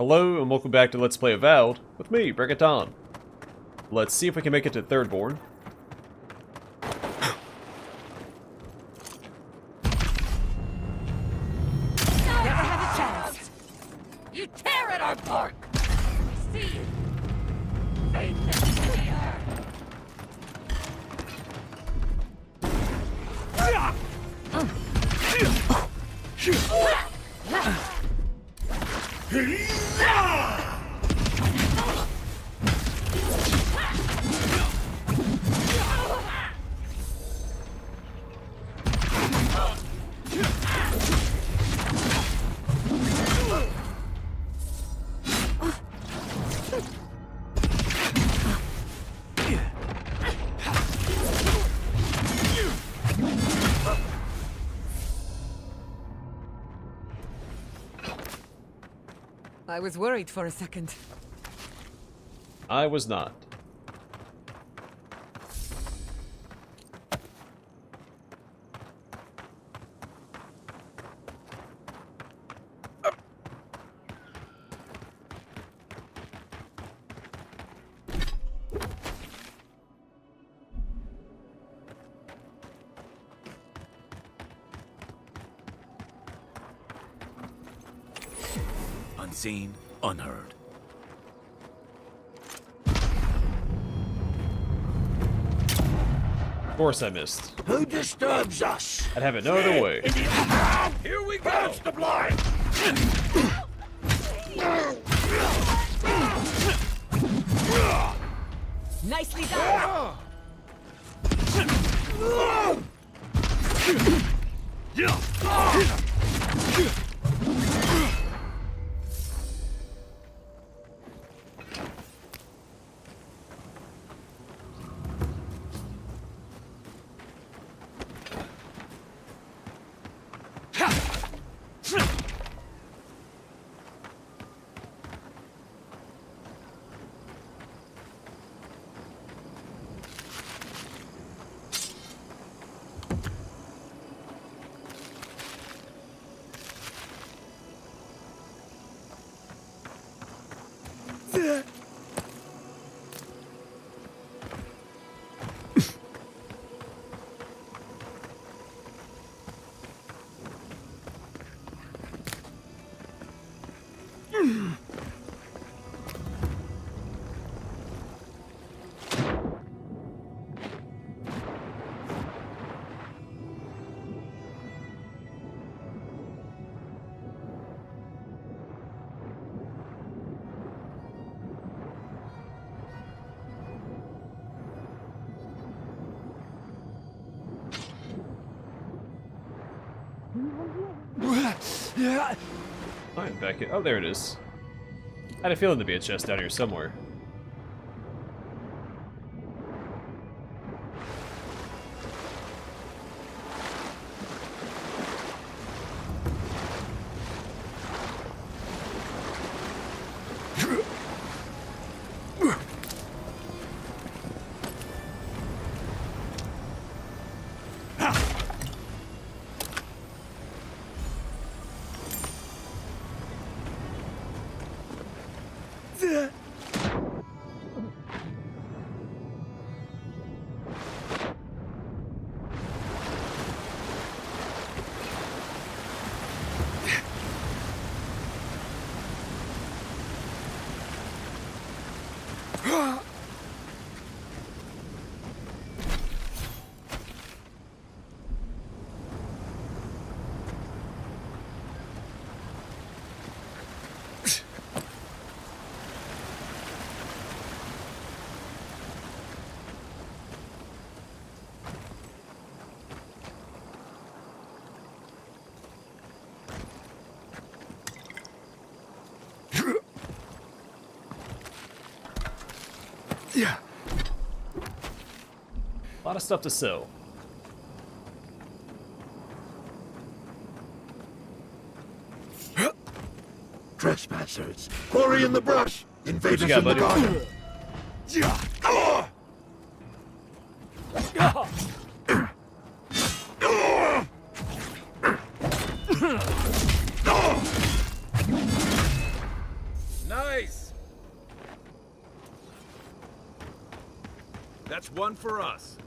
Hello and welcome back to Let's Play Avowed with me, BringItDon. Let's see if we can make it to Thirdborn. Never had a chance. You tear at our bark. We see you. They disappear. I was worried for a second. I was not. Unseen, unheard. Of course I missed. Who disturbs us? I'd have it no other way. Here we go! Catch the blind! Nicely done! I'm back here. Oh, there it is. I had a feeling there'd be a chest down here somewhere. Yeah. A lot of stuff to sell. Trespassers, quarry in the brush, invaders got, in the buddy? garden. Yeah. Nice! That's one for us.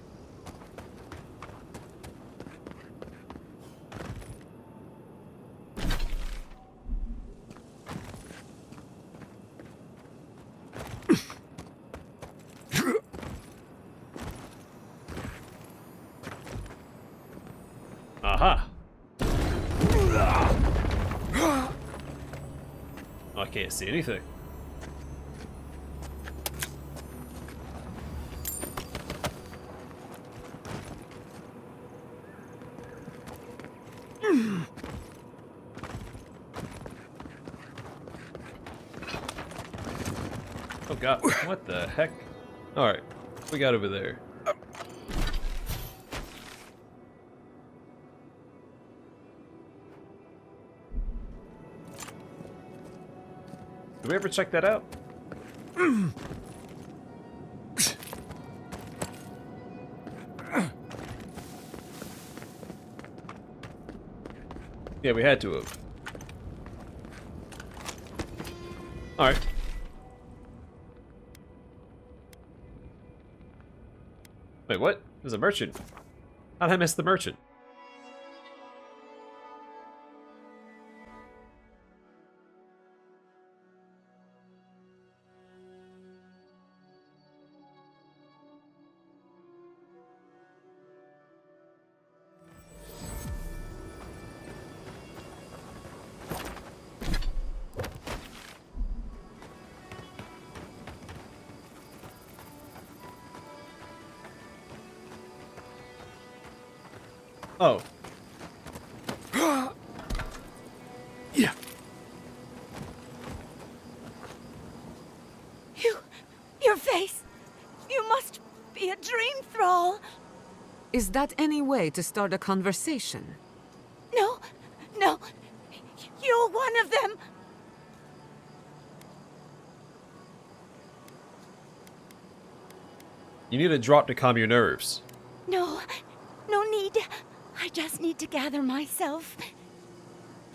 Aha! I can't see anything. Oh god, what the heck? Alright, what we got over there? Did we ever check that out? Yeah, we had to have. Alright. Wait, what? There's a merchant. How did I miss the merchant? Oh. Yeah. Your face. You must be a dream thrall. Is that any way to start a conversation? No, you're one of them. You need a drop to calm your nerves. No need. I just need to gather myself.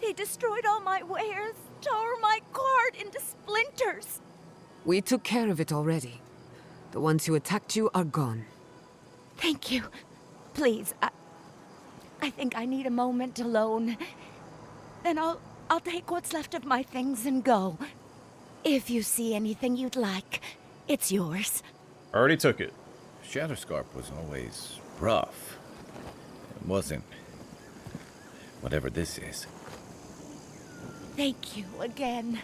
They destroyed all my wares, tore my cart into splinters. We took care of it already. The ones who attacked you are gone. Thank you. Please, I think I need a moment alone. Then I'll take what's left of my things and go. If you see anything you'd like, it's yours. I already took it. Shatterscarp was always rough. It wasn't whatever this is. Thank you again.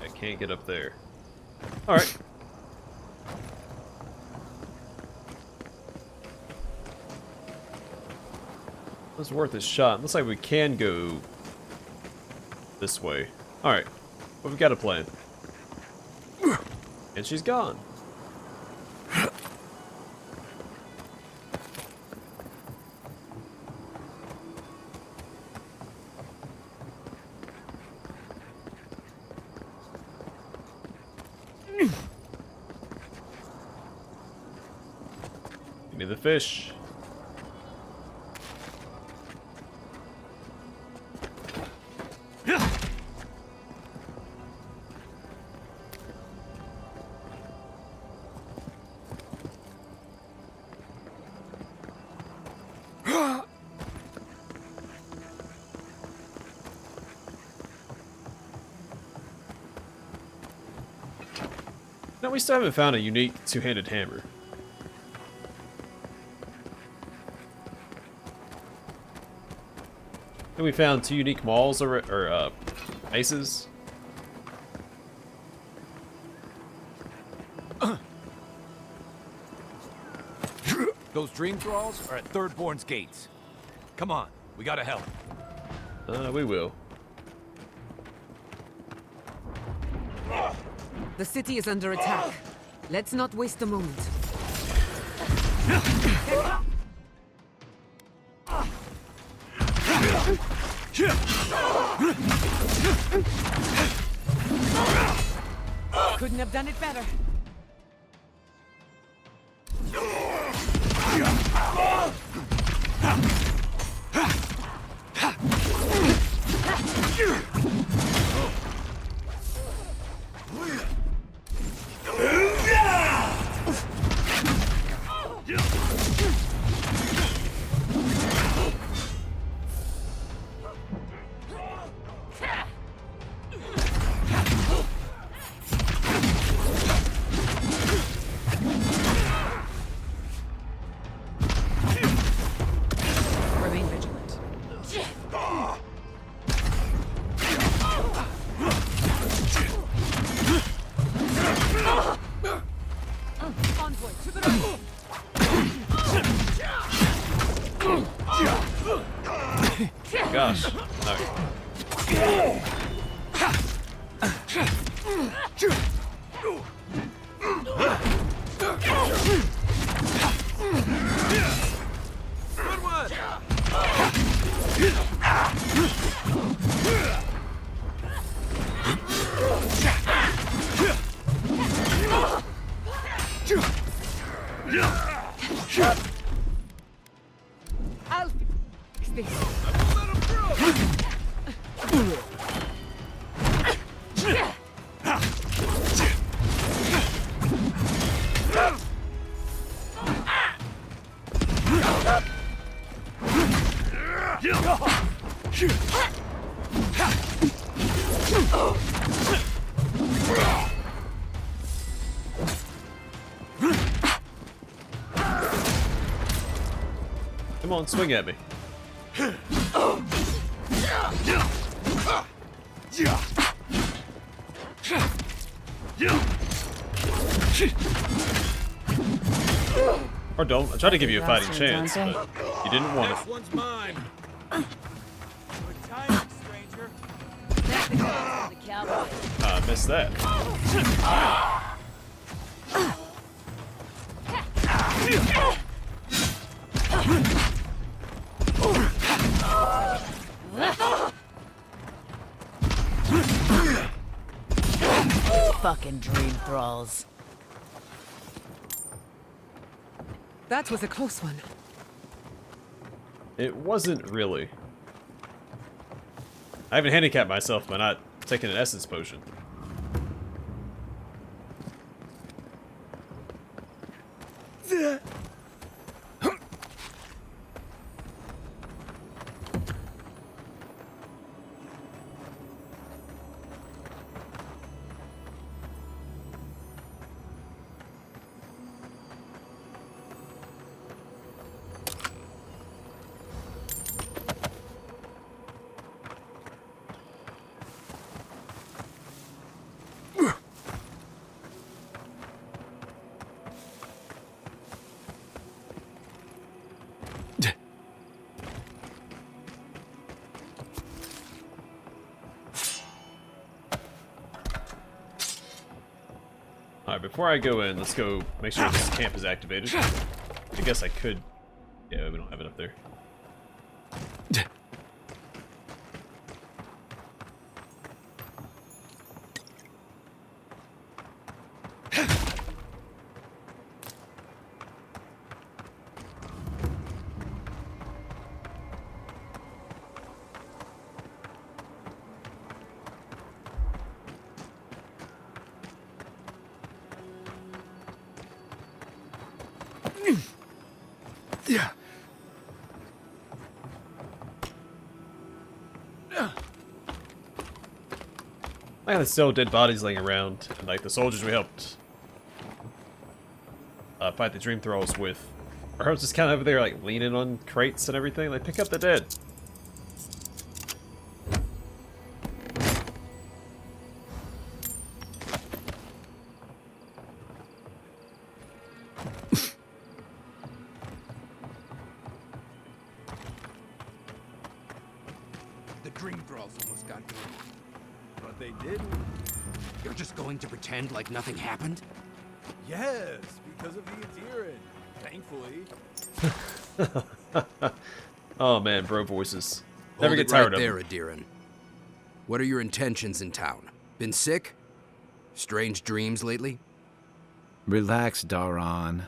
I can't get up there. Alright. It's worth a shot. Looks like we can go this way. Alright. But we've got a plan. And she's gone. Give me the fish. No, we still haven't found a unique two-handed hammer. Then we found two unique mauls or maces. Those dreamthralls are at Thirdborn's gates. Come on, we gotta help. We will. The city is under attack. Let's not waste a moment. Couldn't have done it better. Remain vigilant. Envoy to the north. Gosh. No. Good one! I'll fix this. Let him through! Come on, swing at me. Or don't. I tried to give you a fighting chance, but you didn't want it. This one's mine. Good timing, stranger. I missed that. Fucking dreamthralls. That was a close one. It wasn't really. I haven't handicapped myself by not taking an essence potion. Alright, before I go in, let's go make sure this camp is activated. I guess I could... Yeah, we don't have it up there. Yeah. I got still dead bodies laying around, and like the soldiers we helped fight the dreamthralls with. Our hosts just kind of over there like leaning on crates and everything. Like, pick up the dead. The dreamthralls almost got me. But they didn't. You're just going to pretend like nothing happened? Yes, because of the Thankfully. Oh man, bro voices. Never Hold get it tired right of there, them. Adiran. What are your intentions in town? Been sick? Strange dreams lately? Relax, Daron.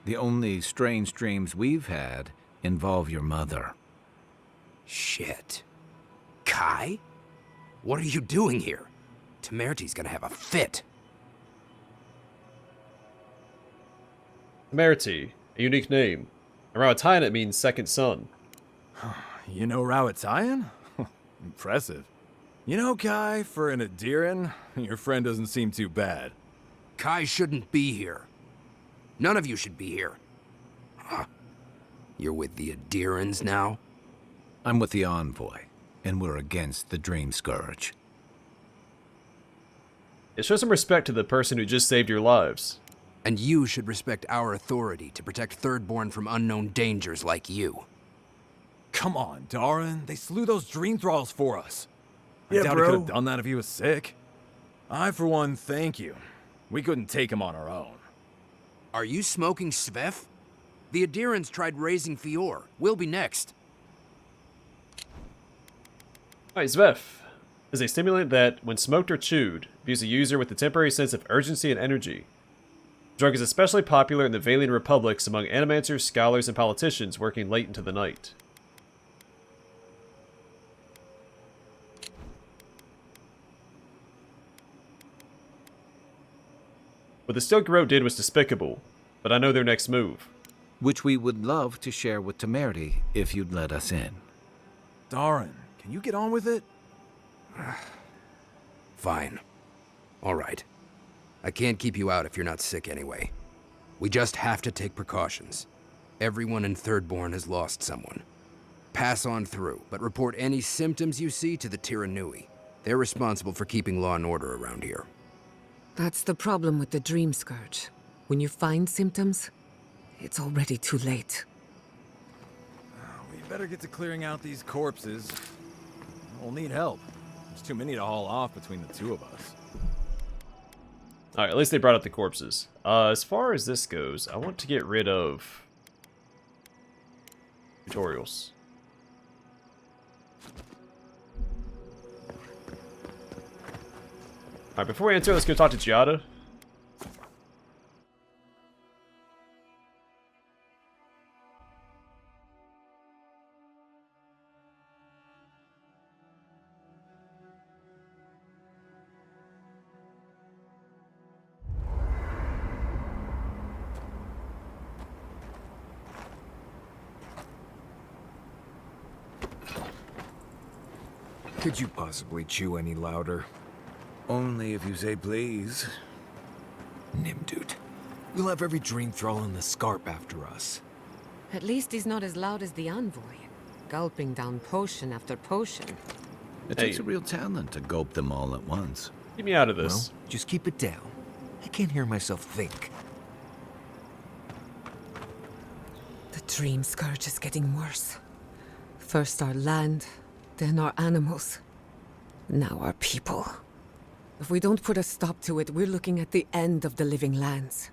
The only strange dreams we've had involve your mother. Shit. Kai? What are you doing here? Temerty's gonna have a fit. Temerity, a unique name. Around Rauatayan it means second son. You know Rauatayan? Impressive. You know, Kai, for an Adiran, your friend doesn't seem too bad. Kai shouldn't be here. None of you should be here. Huh. You're with the Adirans now? I'm with the Envoy, and we're against the Dream Scourge. Show some respect to the person who just saved your lives. And you should respect our authority to protect Thirdborn from unknown dangers like you. Come on, Daron. They slew those dreamthralls for us. I Yeah, doubt he bro. could have done that if he was sick. I, for one, thank you. We couldn't take him on our own. Are you smoking Svef? The Adirans tried raising Fior. We'll be next. Alright, Zvef is a stimulant that, when smoked or chewed, views a user with a temporary sense of urgency and energy. The drug is especially popular in the Valian Republics among animancers, scholars, and politicians working late into the night. What the Steel Garrote did was despicable, but I know their next move. Which we would love to share with Temerity if you'd let us in. Daron, can you get on with it? Fine. All right. I can't keep you out if you're not sick anyway. We just have to take precautions. Everyone in Thirdborn has lost someone. Pass on through, but report any symptoms you see to the Tiranui. They're responsible for keeping law and order around here. That's the problem with the Dream Scourge. When you find symptoms, it's already too late. We better get to clearing out these corpses. We'll need help. There's too many to haul off between the two of us. Alright, at least they brought up the corpses. As far as this goes, I want to get rid of tutorials. Alright, before we enter, let's go talk to Giada. Could you possibly chew any louder? Only if you say please. Nimdude. We'll have every dream thrall in the scarp after us. At least he's not as loud as the Envoy, gulping down potion after potion. It takes a real talent to gulp them all at once. Get me out of this. Well, just keep it down. I can't hear myself think. The Dream Scourge is getting worse. First our land, then our animals. Now our people. If we don't put a stop to it, we're looking at the end of the living lands.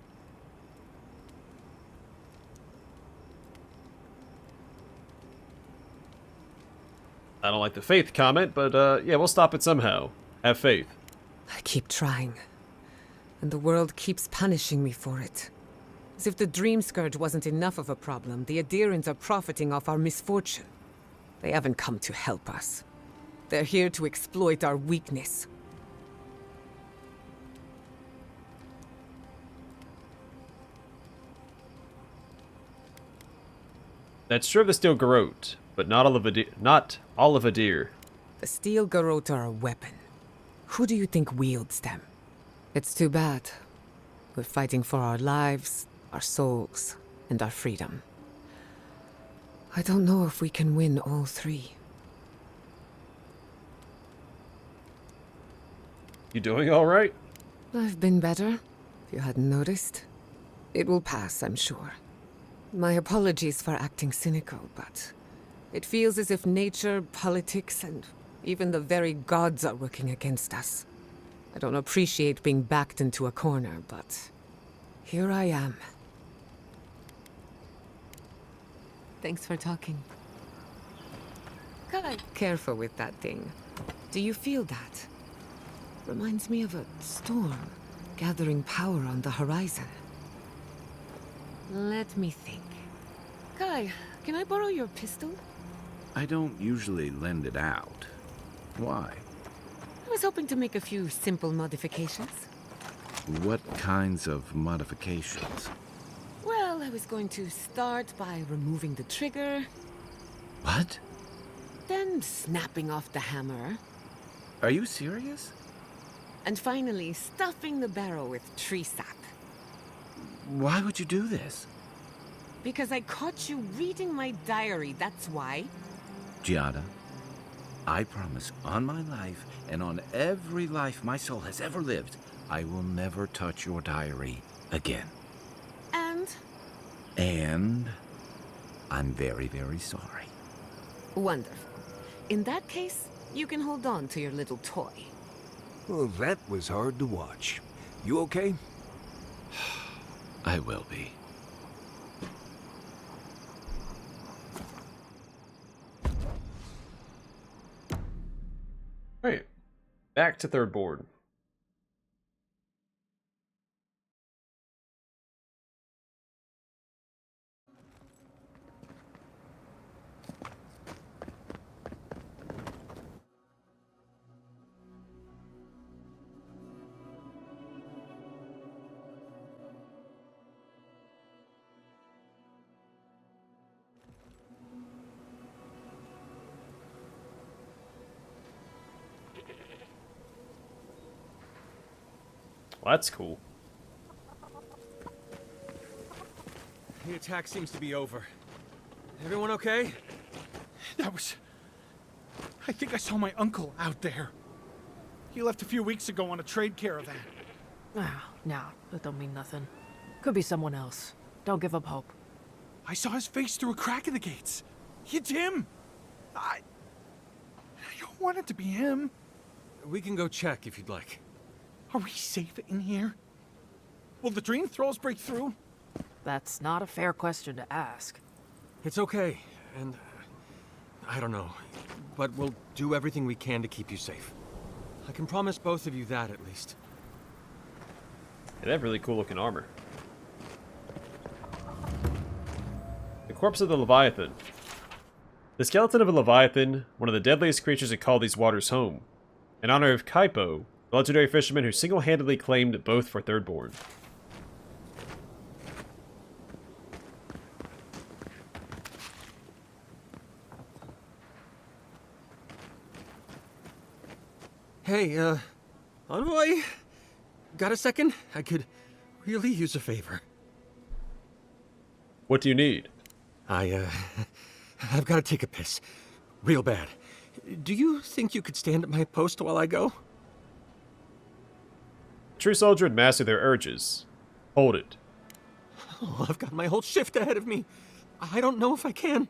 I don't like the faith comment, but yeah, we'll stop it somehow. Have faith. I keep trying. And the world keeps punishing me for it. As if the Dream Scourge wasn't enough of a problem, the Adirans are profiting off our misfortune. They haven't come to help us. They're here to exploit our weakness. That's true of the Steel Garrote, but not all of Adir. The Steel Garrote are a weapon. Who do you think wields them? It's too bad. We're fighting for our lives, our souls, and our freedom. I don't know if we can win all three. You doing alright? I've been better, if you hadn't noticed. It will pass, I'm sure. My apologies for acting cynical, but it feels as if nature, politics, and even the very gods are working against us. I don't appreciate being backed into a corner, but here I am. Thanks for talking. God, careful with that thing. Do you feel that? Reminds me of a storm gathering power on the horizon. Let me think. Kai, can I borrow your pistol? I don't usually lend it out. Why? I was hoping to make a few simple modifications. What kinds of modifications? Well, I was going to start by removing the trigger, What? then snapping off the hammer, Are you serious? and finally stuffing the barrel with tree sap. Why would you do this? Because I caught you reading my diary, that's why. Giada, I promise on my life and on every life my soul has ever lived, I will never touch your diary again. And? And I'm very, very sorry. Wonderful. In that case, you can hold on to your little toy. Well, that was hard to watch. You okay? I will be. Alright. Back to Thirdborn. Well, that's cool. The attack seems to be over. Everyone okay? That was... I think I saw my uncle out there. He left a few weeks ago on a trade caravan. Ah, nah, that don't mean nothing. Could be someone else. Don't give up hope. I saw his face through a crack in the gates. It's him! I don't want it to be him. We can go check if you'd like. Are we safe in here? Will the dream thralls break through? That's not a fair question to ask. It's okay, and I don't know, but we'll do everything we can to keep you safe. I can promise both of you that, at least. They have really cool looking armor. The corpse of the Leviathan. The skeleton of a Leviathan, one of the deadliest creatures that call these waters home. In honor of Kaipo, the legendary fisherman who single-handedly claimed both for Thirdborn. Hey, Envoy? Got a second? I could really use a favor. What do you need? I've got to take a piss. Real bad. Do you think you could stand at my post while I go? True soldier would master their urges. Hold it. Oh, I've got my whole shift ahead of me. I don't know if I can.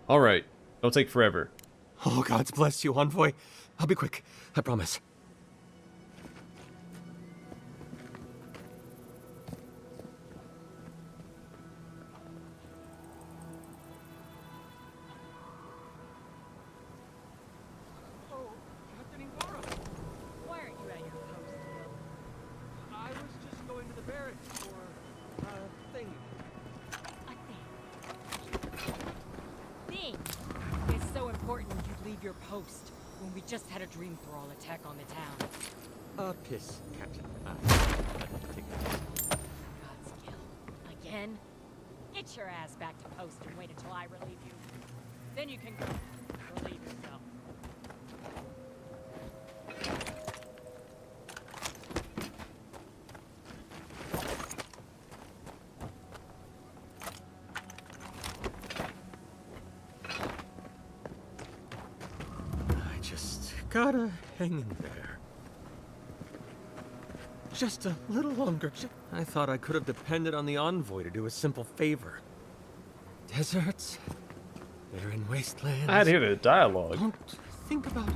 Alright. Don't take forever. Oh, God bless you, Envoy. I'll be quick. I promise. Oh, Captain Eora! Why aren't you at your post? I was just going to the barracks for a thing. Thing? It's so important you'd leave your post when we just had a dream thrall attack on the town. Piss, Captain. Take it. God's kill. Again? Get your ass back to post and wait until I relieve you. Then you can go. Relieve yourself. I just gotta hang in there. Just a little longer. I thought I could have depended on the Envoy to do a simple favor. Deserts, barren wastelands. I had to hear the dialogue. Don't think about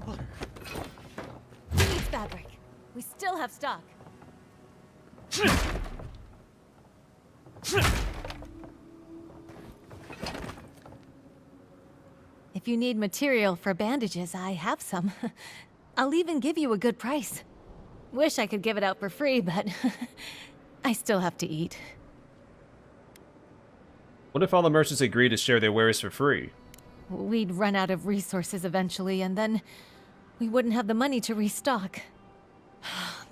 water. We need fabric. We still have stock. If If you need material for bandages, I have some. I'll even give you a good price. Wish I could give it out for free, but I still have to eat. What if all the merchants agree to share their wares for free? We'd run out of resources eventually, and then we wouldn't have the money to restock.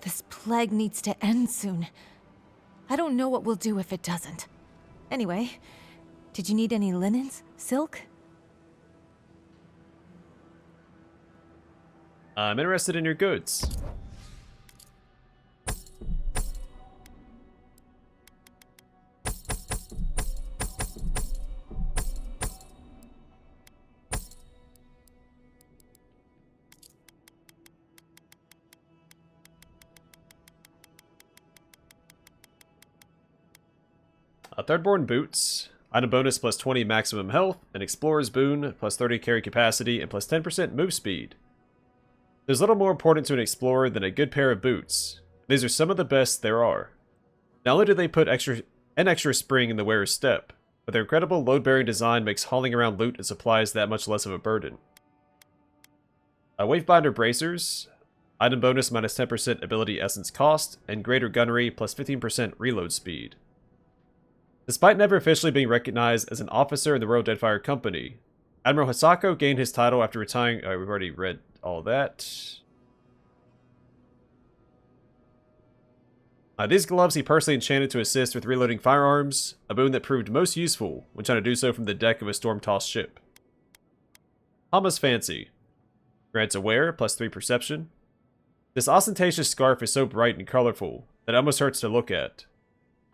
This plague needs to end soon. I don't know what we'll do if it doesn't. Anyway, did you need any linens? Silk? I'm interested in your goods. Thirdborn boots. Item bonus plus 20 maximum health, an explorer's boon plus 30 carry capacity, and plus 10% move speed. There's little more important to an explorer than a good pair of boots. These are some of the best there are. Not only do they put an extra spring in the wearer's step, but their incredible load-bearing design makes hauling around loot and supplies that much less of a burden. Wavebinder bracers. Item bonus minus 10% ability essence cost, and greater gunnery plus 15% reload speed. Despite never officially being recognized as an officer in the Royal Deadfire Company, Admiral Hisako gained his title after retiring. We've already read all that. These gloves he personally enchanted to assist with reloading firearms, a boon that proved most useful when trying to do so from the deck of a storm-tossed ship. Hama's Fancy. Grants aware, plus 3 perception. This ostentatious scarf is so bright and colorful that it almost hurts to look at.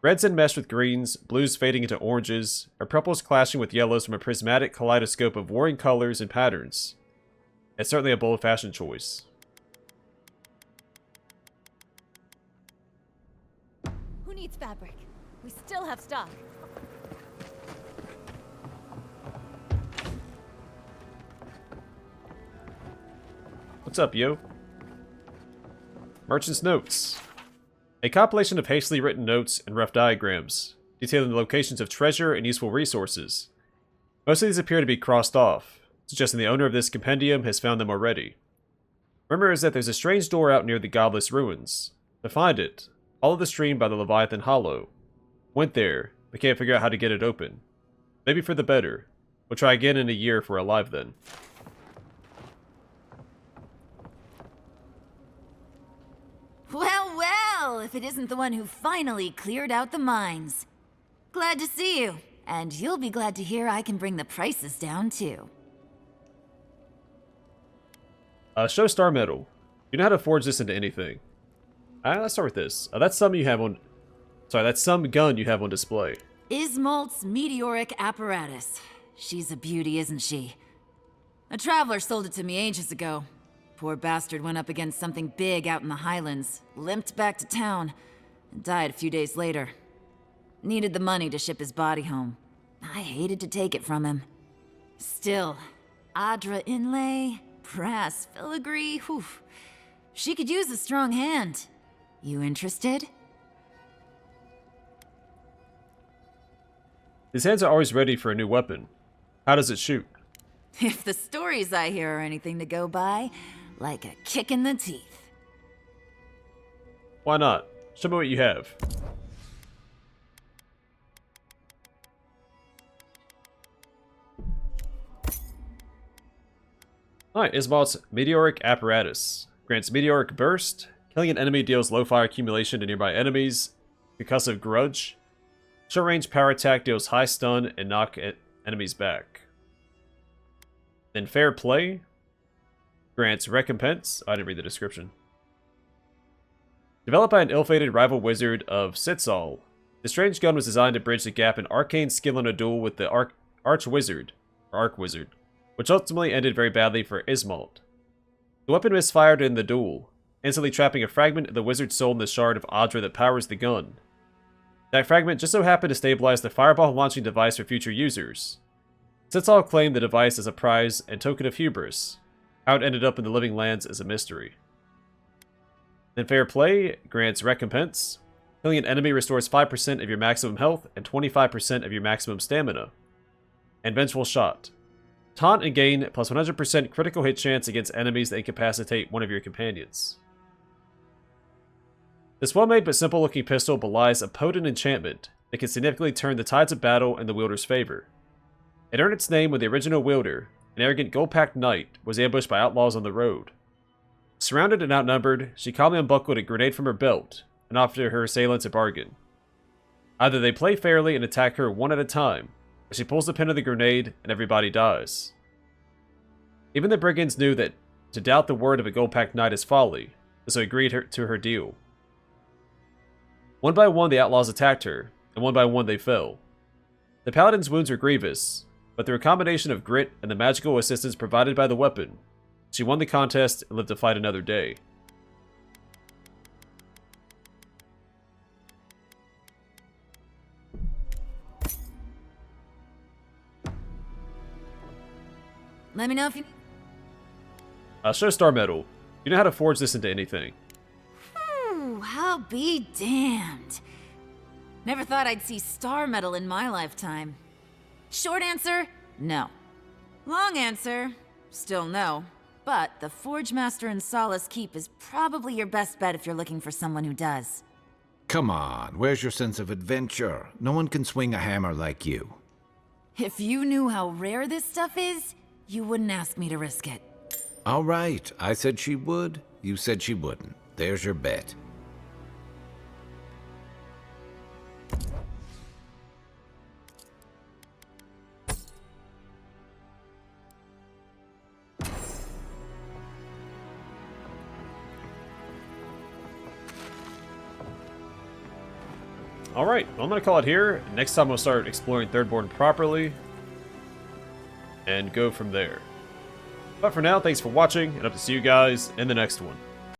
Reds enmeshed with greens, blues fading into oranges, or purples clashing with yellows from a prismatic kaleidoscope of warring colors and patterns. It's certainly a bold fashion choice. Who needs fabric? We still have stock. What's up, yo? Merchant's Notes. A compilation of hastily written notes and rough diagrams, detailing the locations of treasure and useful resources. Most of these appear to be crossed off, suggesting the owner of this compendium has found them already. Rumor is that there's a strange door out near the Godless Ruins. To find it, follow the stream by the Leviathan Hollow. Went there, but can't figure out how to get it open. Maybe for the better. We'll try again in a year if we're alive then. Well, well, if it isn't the one who finally cleared out the mines. Glad to see you, and you'll be glad to hear I can bring the prices down too. Show Star Metal. You know how to forge this into anything. Let's start with this. That's some you have on... Sorry, that's some gun you have on display. Ismalt's meteoric apparatus. She's a beauty, isn't she? A traveler sold it to me ages ago. Poor bastard went up against something big out in the Highlands, limped back to town, and died a few days later. Needed the money to ship his body home. I hated to take it from him. Still, Adra inlay, brass filigree, whew. She could use a strong hand. You interested? His hands are always ready for a new weapon. How does it shoot? If the stories I hear are anything to go by, like a kick in the teeth. Why not? Show me what you have. Alright, Ismalt's meteoric apparatus. Grants meteoric burst. Killing an enemy deals low fire accumulation to nearby enemies. Concussive grudge. Short range power attack deals high stun and knock enemies back. Then fair play. Grants recompense. I didn't read the description. Developed by an ill-fated rival wizard of Sitzal, the strange gun was designed to bridge the gap in arcane skill in a duel with the Arch-Wizard, which ultimately ended very badly for Ismalt. The weapon misfired in the duel, instantly trapping a fragment of the wizard's soul in the shard of Adra that powers the gun. That fragment just so happened to stabilize the fireball launching device for future users. Sitzal claimed the device as a prize and token of hubris. How it ended up in the living lands is a mystery. Then fair play grants recompense. Killing an enemy restores 5% of your maximum health and 25% of your maximum stamina. And vengeful shot. Taunt and gain plus 100% critical hit chance against enemies that incapacitate one of your companions. This well-made but simple-looking pistol belies a potent enchantment that can significantly turn the tides of battle in the wielder's favor. It earned its name when the original wielder, an arrogant gold-packed knight, was ambushed by outlaws on the road. Surrounded and outnumbered, she calmly unbuckled a grenade from her belt and offered her assailants a bargain. Either they play fairly and attack her one at a time, or she pulls the pin of the grenade and everybody dies. Even the brigands knew that to doubt the word of a gold-packed knight is folly, so agreed to her deal. One by one the outlaws attacked her, and one by one they fell. The paladin's wounds were grievous, but through a combination of grit and the magical assistance provided by the weapon, she won the contest and lived to fight another day. Let me know if you... Show Star Metal. You know how to forge this into anything. I'll be damned. Never thought I'd see star metal in my lifetime. Short answer, no. Long answer, still no. But the Forge Master in Solace Keep is probably your best bet if you're looking for someone who does. Come on, where's your sense of adventure? No one can swing a hammer like you. If you knew how rare this stuff is, you wouldn't ask me to risk it. All right, I said she would. You said she wouldn't. There's your bet. Alright, well, I'm going to call it here. Next time we'll start exploring Thirdborn properly and go from there. But for now, thanks for watching, and hope to see you guys in the next one.